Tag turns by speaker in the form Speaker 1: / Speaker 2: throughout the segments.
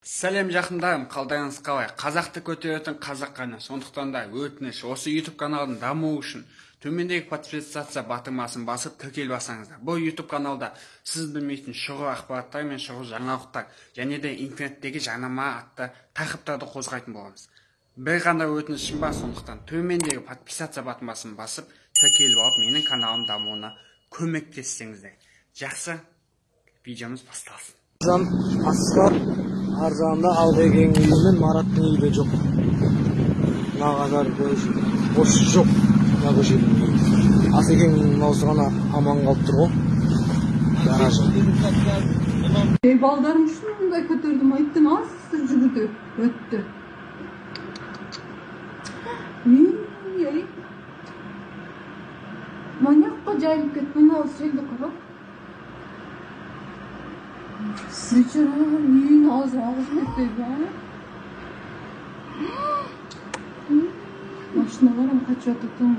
Speaker 1: Сәлем жақындарым, қалдарыңыз қалай? Қазақты көтеретін қазақ қана. Сондықтан да өтініш, осы YouTube каналдың дамуы үшін төмендегі подписаться батырмасын басып тіркел басаңыздар. Бұл YouTube каналда сіз білмейтін шұғыл ақпараттар мен шұғыл жаңалықтар, және де интернеттегі жарнама атты тақырыптарды қозғайтын боламыз. Bir ғана өтінішім бар, сондықтан төмендегі подписаться батырмасын басып тіркеліп алып, менің каналым дамуына көмектессеңіздер. Жақсы, видеомыз басталсын.
Speaker 2: Асқар арзанда Алдеген үйімен Мараттың үйі жоқ. Нағадар бос жоқ. Нағажелдің үйі. Асекеңнің осы ғана аман қалып тұр ғой. Гаражы.
Speaker 3: Балдарым шындай көтердім, айттым, асыр жүгірді, өтті. Ей, маньякқа жайылып кетпен, ал селді қара. Вечера үйін ağzı кетті, машиналарым қачат өттің.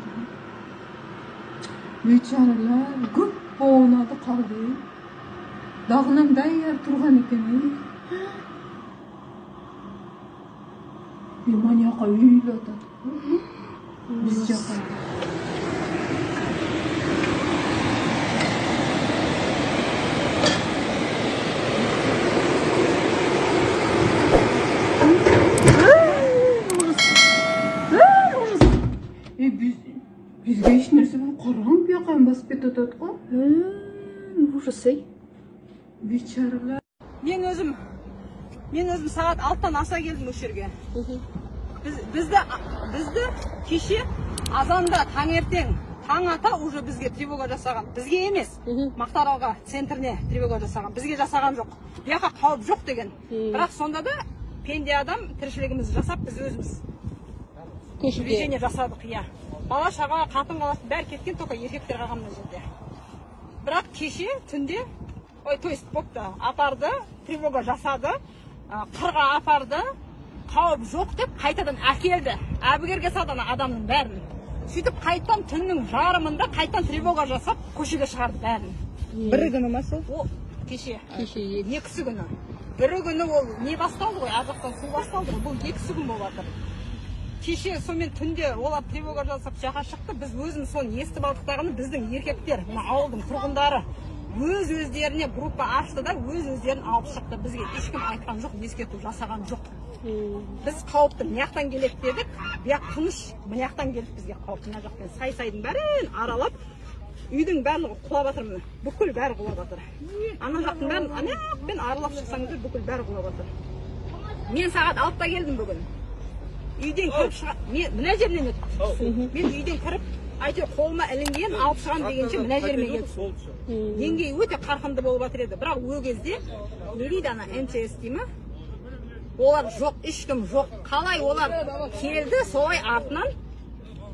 Speaker 3: Вечералар көп боğunadı қалды. Дағынам дайыр тұрған екен. Маньяқа үйлі атады. Біз жаққа. Бізге еш нәрсе бұл қарғам пияқайын басып кетеді ғой. Ужас ей. Вечералар.
Speaker 4: Мен өзім сағат 6-тан аса келдім осы жерге. Бізді кеше азанда таңертең таң ата уже бізге тревога жасаған. Бізге емес, Мақтааралға центріне тревога жасаған. Бізге жасаған жоқ. Бұяққа қауіп жоқ деген. Бірақ сонда да пенде адам тіршілігімізді жасап біз өзіміз движение жасадық, иә. Бала шаға, қатын қаласы бәрі кеткен, тоқа еркектер қалған мына жерде. Бірақ кеше түнде, то есть бопты, апарды, тревога жасады, қырға апарды, қауіп жоқ деп қайтадан әкелді. Әбігерге салды адамның бәрін. Сөйтіп қайтан түннің жарымында қайтан тревога жасап, көшеге шығарды бәрін.
Speaker 5: Бірі күні ма сол?
Speaker 4: О, кеше. Екісі күні. Бірі күні ол не басталды ғой, ажақтан су басталды ғой, бұл екісі күн болады. Кеше сонымен түнде олар тревога жасап жаққа шықты. Біз өзіміз соны естіп алдықтағаны біздің еркектер, ауылдың тұрғындары өз-өздеріне группа ашты да өз-өздерін алып шықты. Бізге ешкім айтқан жоқ, ескерту жасаған жоқ. Біз қауіпті мынаяқтан келеді дедік, бұяқ тыныш, мынаяқтан келді бізге қауіп. Мына жақтан сай-сайдың бәрін аралап, үйдің барлығы құлап жатыр міне. Бүкіл бәрі құлап жатыр. Ана жақтың бәрін анаяқпен аралап шықсаңыздар, бүкіл бәрі құлап жатыр. Мен сағат 6-та келдім бүгін. Үйден кіріп шыға, мына жерінен өтті. Мен үйден кіріп, әйтеуір қолыма ілінген, алып шығам дегенше мына жеріме келді. Деңгей өте қарқынды болып жатыр еді. Бірақ ол кезде не дейді ана МЧС деймі? Олар жоқ, ешкім жоқ. Қалай олар келді, солай артынан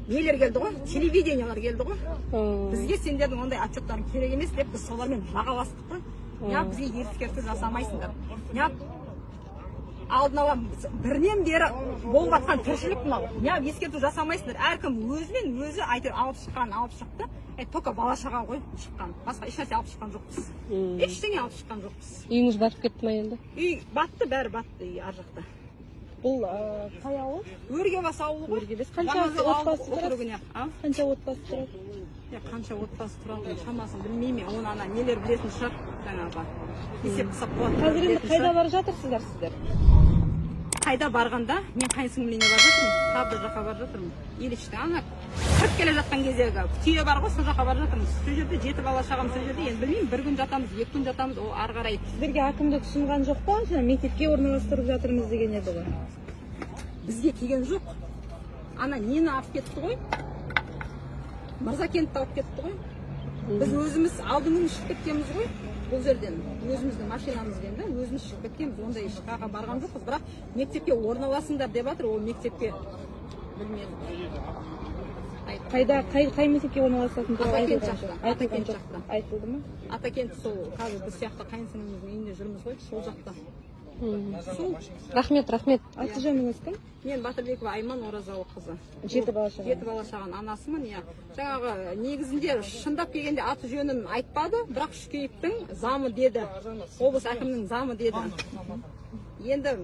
Speaker 4: нелер келді ғой? Телевидениялар келді ғой. Бізге сендердің ондай отчеттарын керек емес деп біз солармен жағаластық қой. Неғып бізге ескерту жасамайсыңдар? Неғып алдын ала бірінен бері болып жатқан тіршілік мынау. Неғып ескерту жасамайсыңдар? Әркім өзімен өзі айтыр алып шықты. Тоқа бала шаға ғой шыққан. Басқа еш нәрсе алып шыққан жоқпыз. Ештеңе алып шыққан жоқпыз.
Speaker 5: Үйіңіз батып кетті ма енді?
Speaker 4: Үй батты, бәрі батты ар жақта.
Speaker 5: Бұл қай ауыл?
Speaker 4: Өргебас ауылы ғой.
Speaker 5: Өргебас. Қанша отбасы тұрады? Қанша отбасы тұрады?
Speaker 4: Қанша отбасы тұрады, шамасын білмеймін. Оны ана нелер білетін шығар, жаңағы. Есеп қысап болады.
Speaker 5: Қазір енді қайда барып жатырсыздар сіздер?
Speaker 4: Қайда барғанда, мен қайынсіңліліне барып жатырмын, Правда жаққа барып жатырмын. Ильичте, ана кіріп келе жатқан кездегі түйе бар ғой, сол жаққа барып жатырмыз. Сол жерде 7 бала шағам сол жерде, енді білмеймін, бір күн жатамыз, 2 күн жатамыз, ол ары қарай.
Speaker 5: Сіздерге әкімдік ұсынған жоқ па? Мектепке орналастырып жатырмыз деген еді ғой.
Speaker 4: Бізге келген жоқ. Ана нені алып кетті ғой? Мырзакентті алып кетті ғой. Біз өзіміз алдымен шығып кеткенбіз ғой. Бұл жерден өзіміздің машинамызбен де өзіміз шығып кеткенбіз. Ондай ешқайда барған жоқпыз. Бірақ мектепке орналасыңдар деп жатыр, ол мектепке білмедім.
Speaker 5: Қай мектепке орналасатын
Speaker 4: Атакент жақта.
Speaker 5: Айтылды ма?
Speaker 4: Атакент сол қазір біз сияқты қайынсіңліміздің үйінде жүрміз ғой, сол жақта.
Speaker 5: Рахмет. Аты жөніңіз кім?
Speaker 4: Мен Батырбекова Айман Оразалықызы.
Speaker 5: 7 бала шаға.
Speaker 4: 7 бала шағаның анасымын, иә. Жаңағы негізінде шындап келгенде аты жөнін айтпады, бірақ Шүкеевтің замы деді. Облыс әкімінің замы деді. енді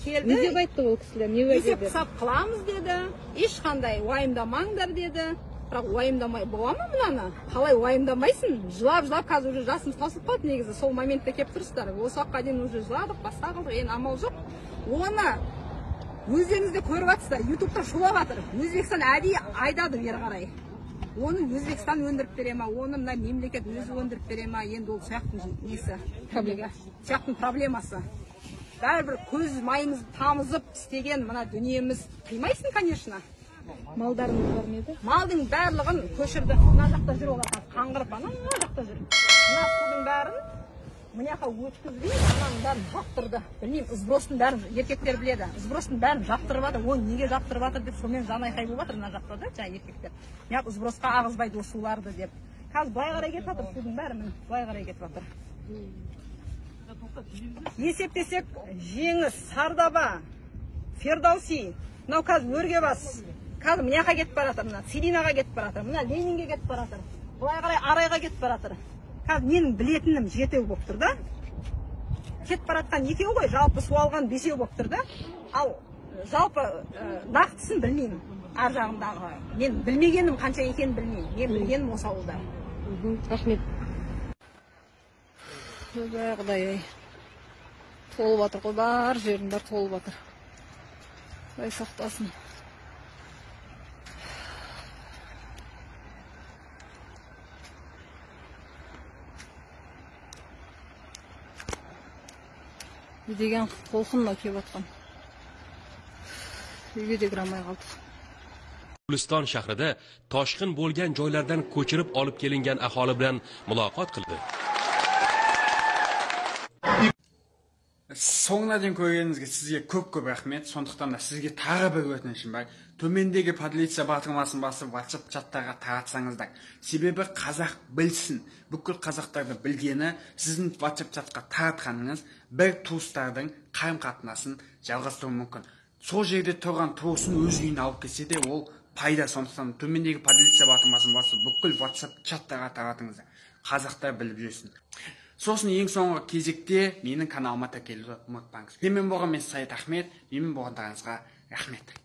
Speaker 4: келді.
Speaker 5: Не деп айтты ол кісілер? Не уәде
Speaker 4: Есеп
Speaker 5: берді?
Speaker 4: қысап қыламыз деді. Ешқандай уайымдамаңдар деді. Бірақ уайымдамай бола ма мынаны? Қалай уайымдамайсың? Жылап қазір уже жасымыз тасып қалды негізі. Сол моментте келіп тұрсыздар. Осы уақытқа дейін уже жыладық, басқа қылдық, енді амал жоқ. Оны өздеріңіз де көріп жатсыздар. Ютубта шулап жатыр. Өзбекстан әдейі айдады бері қарай. Оны Өзбекстан өндіріп бере ма, оны мына мемлекет өзі өндіріп бере ма, енді ол сояқтың несі? Сояқтың проблемасы. Бәрібір көз майымызды тамызып істеген мына дүниеміз қимайсың, конечно.
Speaker 5: Малдарыңыз бар ма еді?
Speaker 4: Малдың барлығын көшірді. Мына жақта жүр олар, қаңғырып, ана жақта жүр. Мына судың бәрін мына жаққа өткізбей, ананың бәрін жаптырды. Білмеймін, сбростың бәрін еркектер біледі. Сбростың бәрін жаптырып жатыр. Ой, неге жаптырып жатыр деп сонымен жанайқай болып жатыр мына жақта да, жаңа еркектер. Неғып сбросқа ағызбайды осы суларды деп. Қазір былай қарай кетіп жатыр, судың бәрі міне былай қарай кетіп жатыр. Есептесек, Жеңіс, Сардаба, Фердауси, мынау қазір Өргебас, қазір мына жаққа кетіп бара жатыр, мына Целинаға кетіп бара жатыр, мына Ленинге кетіп бара жатыр, былай қарай Арайға кетіп бара жатыр. Қазір менің білетінім 7 болып тұр да. Кетіп бара жатқан 2 ғой, жалпы су алған 5 болып тұр да. Ал жалпы нақтысын білмеймін. Ар жағындағы. Мен білмегенім қанша екенін білмеймін. Мен білгенім осы ауылда.
Speaker 5: Рахмет. Құдай, толып жатыр ғой, бар жердің бәрі толып жатыр. Құдай сақтасын. Деген қолқынла кеп жатқан. Үйге де кіре алмай қалдық.
Speaker 6: Guliston shahrida toshqin bo'lgan joylardan ko'chirib olib kelingan aholi bilan muloqot qildi.
Speaker 1: Соңына дейін көргеніңізге сізге көп рахмет. Сондықтан да сізге тағы бір өтінішім бар. Төмендегі полиция батырмасын басып WhatsApp чаттарға таратсаңыздар. Себебі қазақ білсін. Бүкіл қазақтарды білгені сіздің WhatsApp чатқа таратқаныңыз бір туыстардың қарым-қатынасын жалғастыруы мүмкін. Сол жерде тұрған туысын өз үйіне алып келсе де ол пайда. Сондықтан төмендегі полиция батырмасын басып бүкіл WhatsApp чаттарға таратыңыздар. Қазақтар біліп жүрсін. Сосын ең соңғы кезекте менің каналыма тіркелуді ұмытпаңыз. Мен болған Саид Ахмет, мен болғандарыңызға рахмет.